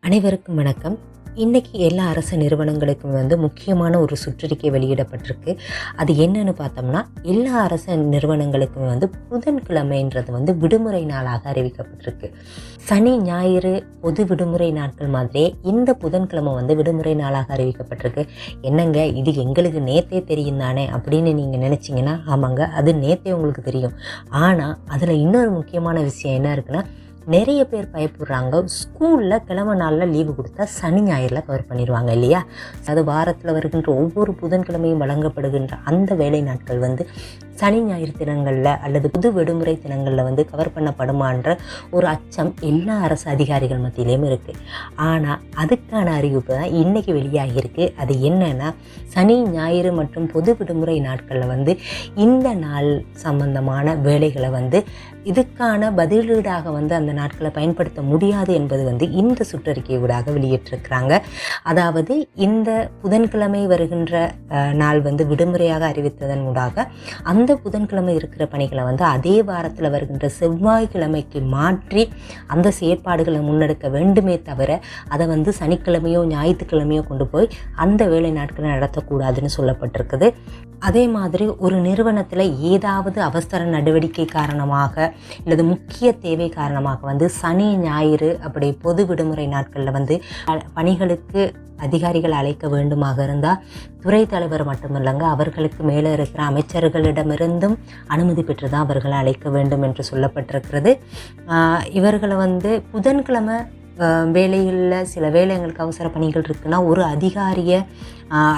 அனைவருக்கும் வணக்கம். இன்றைக்கி எல்லா அரசு நிறுவனங்களுக்கும் முக்கியமான ஒரு சுற்றறிக்கை வெளியிடப்பட்டிருக்கு. அது என்னன்னு பார்த்தோம்னா, எல்லா அரசு நிறுவனங்களுக்கும் புதன்கிழமைன்றது விடுமுறை நாளாக அறிவிக்கப்பட்டிருக்கு. சனி ஞாயிறு பொது விடுமுறை நாட்கள் மாதிரியே இந்த புதன்கிழமை விடுமுறை நாளாக அறிவிக்கப்பட்டிருக்கு. என்னங்க இது எங்களுக்கு நேற்றே தெரியும் தானே அப்படின்னு நீங்கள் நினச்சிங்கன்னா, ஆமாங்க, அது நேற்றே உங்களுக்கு தெரியும். ஆனால் அதில் இன்னொரு முக்கியமான விஷயம் என்ன இருக்குன்னா, நிறைய பேர் பயப்படுறாங்க, ஸ்கூலில் கிழமை நாளில் லீவு கொடுத்தா சனி ஞாயிறில் கவர் பண்ணிடுவாங்க இல்லையா. அது வாரத்தில் வருகின்ற ஒவ்வொரு புதன்கிழமையும் வழங்கப்படுகின்ற அந்த வேலை நாட்கள் சனி ஞாயிறு தினங்களில் அல்லது புது விடுமுறை தினங்களில் கவர் பண்ணப்படுமான்ற ஒரு அச்சம் எல்லா அரசு அதிகாரிகள் மத்தியிலையும் இருக்குது. ஆனால் அதுக்கான அறிவிப்பு தான் இன்றைக்கி வெளியாகியிருக்கு. அது என்னன்னா, சனி ஞாயிறு மற்றும் பொது விடுமுறை நாட்களில் இந்த நாள் சம்பந்தமான வேலைகளை இதுக்கான பதிலீடாக அந்த நாட்களை பயன்படுத்த முடியாது என்பது இந்த சுற்றறிக்கை ஊடாக வெளியிட்டிருக்கிறாங்க. அதாவது இந்த புதன்கிழமை வருகின்ற நாள் விடுமுறையாக அறிவித்ததன் ஊடாக அந்த புதன்கிழமை இருக்கிற பணிகளை அதே வாரத்தில் வருகின்ற செவ்வாய்க்கிழமைக்கு மாற்றி அந்த செயற்பாடுகளை முன்னெடுக்க வேண்டுமே தவிர அதை சனிக்கிழமையோ ஞாயிற்றுக்கிழமையோ கொண்டு போய் அந்த வேலை நாட்களை நடத்தக்கூடாதுன்னு சொல்லப்பட்டிருக்குது. அதே மாதிரி ஒரு நிறுவனத்தில் ஏதாவது அவசர நடவடிக்கை காரணமாக அல்லது முக்கிய தேவை காரணமாக சனி ஞாயிறு அப்படி பொது விடுமுறை நாட்களில் பணிகளுக்கு அதிகாரிகள் அழைக்க வேண்டுமாக இருந்தால் துறை தலைவர் மட்டுமில்லைங்க, அவர்களுக்கு மேலே இருக்கிற அமைச்சர்களிடமிருந்தும் அனுமதி பெற்று தான் அவர்களை அழைக்க வேண்டும் என்று சொல்லப்பட்டிருக்கிறது. இவர்களை புதன்கிழமை வேலைகளில் சில வேலை எங்களுக்கு அவசர பணிகள் இருக்குன்னா ஒரு அதிகாரியை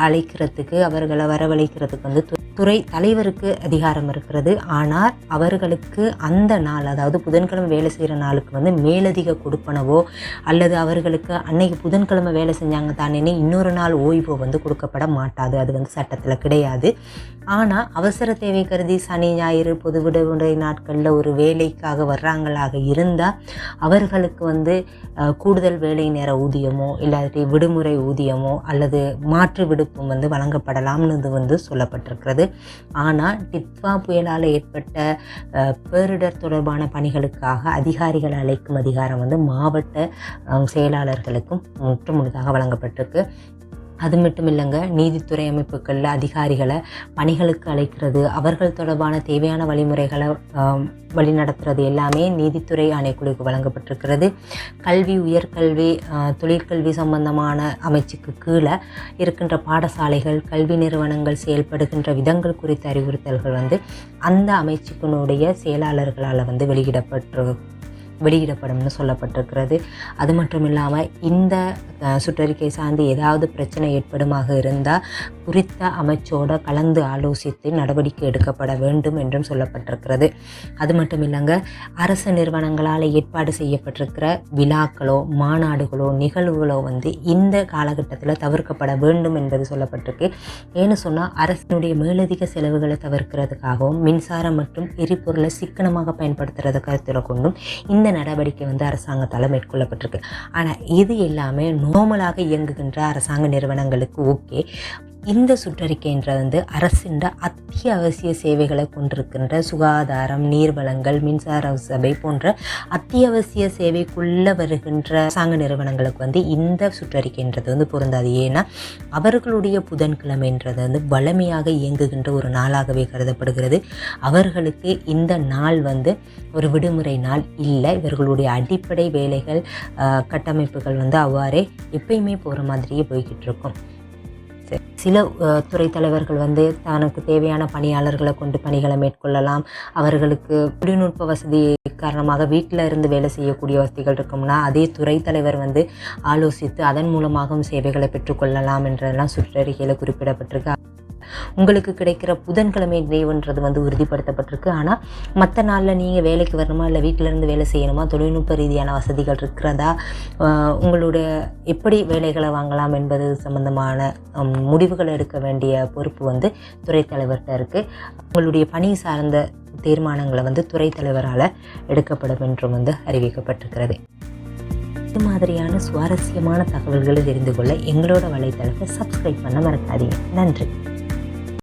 அழைக்கிறதுக்கு அவர்களை வரவழைக்கிறதுக்கு துறை தலைவருக்கு அதிகாரம் இருக்கிறது. ஆனால் அவர்களுக்கு அந்த நாள், அதாவது புதன்கிழமை வேலை செய்கிற நாளுக்கு மேலதிக கொடுப்பனவோ அல்லது அவர்களுக்கு அன்னைக்கு புதன்கிழமை வேலை செஞ்சாங்க தானே இன்னொரு நாள் ஓய்வோ கொடுக்கப்பட மாட்டாது. அது சட்டத்தில் கிடையாது. ஆனால் அவசர தேவை கருதி சனி ஞாயிறு பொது விடுமுறை நாட்களில் ஒரு வேலைக்காக வர்றாங்களாக இருந்தால் அவர்களுக்கு கூடுதல் வேலை நேர ஊதியமோ இல்லாட்டி விடுமுறை ஊதியமோ அல்லது மாற்று விடுப்பும் வழங்கப்படலாம்னு சொல்லப்பட்டிருக்கிறது. ஆனால் டிட்வா புயலால் ஏற்பட்ட பேரிடர் தொடர்பான பணிகளுக்காக அதிகாரிகள் அழைக்கும் அதிகாரம் மாவட்ட செயலாளர்களுக்கும் முற்றுமுழுதாக வழங்கப்பட்டிருக்கு. அது மட்டும் இல்லைங்க, நீதித்துறை அமைப்புகளில் அதிகாரிகளை பணிகளுக்கு அழைக்கிறது, அவர்கள் தொடர்பான தேவையான வழிமுறைகளை வழிநடத்துறது எல்லாமே நீதித்துறை ஆணைக்குழுக்கு வழங்கப்பட்டிருக்கிறது. கல்வி, உயர்கல்வி, தொழிற்கல்வி சம்பந்தமான அமைச்சுக்கு கீழே இருக்கின்ற பாடசாலைகள், கல்வி நிறுவனங்கள் செயல்படுகின்ற விதங்கள் குறித்த அறிவுறுத்தல்கள் அந்த அமைச்சுக்கினுடைய செயலாளர்களால் வெளியிடப்படும்னு சொல்லப்பட்டிருக்கிறது. அது மட்டும் இல்லாமல் இந்த சுற்றறிக்கை சார்ந்து ஏதாவது பிரச்சனை ஏற்படுமாக இருந்தால் குறித்த அமைச்சோடு கலந்து ஆலோசித்து நடவடிக்கை எடுக்கப்பட வேண்டும் என்றும் சொல்லப்பட்டிருக்கிறது. அது மட்டும் இல்லைங்க, அரசு நிறுவனங்களால் ஏற்பாடு செய்யப்பட்டிருக்கிற விழாக்களோ மாநாடுகளோ நிகழ்வுகளோ இந்த காலகட்டத்தில் தவிர்க்கப்பட வேண்டும் என்பது சொல்லப்பட்டிருக்கு. ஏன்னு சொன்னால் அரசினுடைய மேலதிக செலவுகளை தவிர்க்கிறதுக்காகவும் மின்சாரம் மற்றும் எரிபொருளை சிக்கனமாக பயன்படுத்துறதை கருத்தில் கொண்டும் இந்த நடவடிக்கை அரசாங்கத்தால் மேற்கொள்ளப்பட்டிருக்கு. ஆனால் இது எல்லாமே நார்மலாக இயங்குகின்ற அரசாங்க நிறுவனங்களுக்கு ஓகே. இந்த சுற்றறிக்கைன்ற அரசின் அத்தியாவசிய சேவைகளை கொண்டிருக்கின்ற சுகாதாரம், நீர்வளங்கள், மின்சார சபை போன்ற அத்தியாவசிய சேவைக்குள்ளே வருகின்ற அரசாங்க நிறுவனங்களுக்கு இந்த சுற்றறிக்கைன்றது பொருந்தாது. ஏன்னா அவர்களுடைய புதன்கிழமைன்றது வளமையாக இயங்குகின்ற ஒரு நாளாகவே கருதப்படுகிறது. அவர்களுக்கு இந்த நாள் ஒரு விடுமுறை நாள் இல்லை. இவர்களுடைய அடிப்படை வேலைகள், கட்டமைப்புகள் அவ்வாறே எப்பயுமே போகிற மாதிரியே போய்கிட்டு இருக்கும். சில துறை தலைவர்கள் தனக்கு தேவையான பணியாளர்களை கொண்டு பணிகளை மேற்கொள்ளலாம். அவர்களுக்கு தொழில்நுட்ப வசதி காரணமாக வீட்டில் இருந்து வேலை செய்யக்கூடிய வசதிகள் இருக்கும்னா அதே துறை தலைவர் ஆலோசித்து அதன் மூலமாகவும் சேவைகளை பெற்றுக்கொள்ளலாம் என்றெல்லாம் சுற்றறிக்கையில் குறிப்பிடப்பட்டிருக்கு. உங்களுக்கு கிடைக்கிற புதன்கிழமை லீவுன்றது உறுதிப்படுத்தப்பட்டிருக்கு. ஆனால் மற்ற நாளில் நீங்கள் வேலைக்கு வரணுமா இல்லை வீட்டிலேருந்து வேலை செய்யணுமா, தொழில்நுட்ப ரீதியான வசதிகள் இருக்கிறதா, உங்களுடைய எப்படி வேலைகளை வாங்கலாம் என்பது சம்பந்தமான முடிவுகள் எடுக்க வேண்டிய பொறுப்பு துறை தலைவர்கிட்ட இருக்குது. உங்களுடைய பணி சார்ந்த தீர்மானங்களை துறை தலைவரால் எடுக்கப்படும் என்றும் அறிவிக்கப்பட்டிருக்கிறது. இது மாதிரியான சுவாரஸ்யமான தகவல்களை தெரிந்து கொள்ள எங்களோட வலைத்தளத்தை சப்ஸ்கிரைப் பண்ண மறக்காதீங்க. நன்றி.